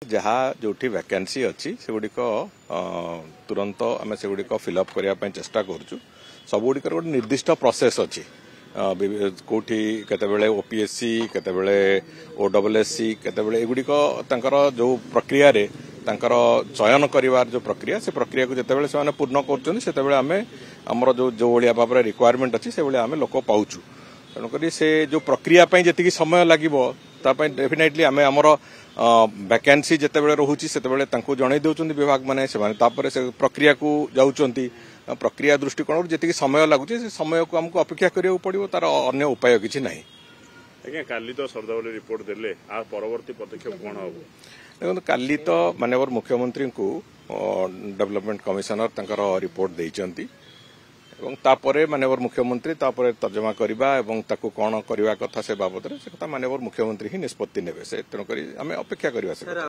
जहाँ जो वैकेंसी अच्छी से गुड़िक तुरंत आम से गुड़िक फिलअप करने चेष्टा करूँ सबुड़ गोटे निर्दिष्ट प्रोसेस अच्छी कौटी केतबेले ओपीएससी केतबेले ओडब्ल्यूएससी केतबेले एगुड़िक जो प्रक्रिया रे तांकर चयन करिवार जो प्रक्रिया से प्रक्रिया को जितेबाला से पूर्ण कर आमे आमर जो भाया भाव में रिक्वायरमेंट अच्छी से आम लोक पाचु तेणुक से जो प्रक्रिया जी समय लगे डेफिनेटली आम आमर वैकेंसी जितेबाला रोचे से जन दौरान विभाग मैंने से प्रक्रिया को जाऊँच प्रक्रिया दृष्टिकोण जी समय लगुच से समय को आमको अपेक्षा करा पड़ो तार अन्य उपाय किसी ना। आज्ञा काली तो सरदावली रिपोर्ट देले आ परवर्ती पदक्षेप कौन हम देखो काली तो माननीय मुख्यमंत्री को डेवलपमेंट कमिशनर तंकर रिपोर्ट देइचंती तापरे माननीय मुख्यमंत्री तापरे तर्जमा करबा एवं ताको कौन करबा कथा से बाबद रे से कथा माननीय मुख्यमंत्री ही निष्पत्ति नेबे से तेणुक आम अपेक्षा करबा।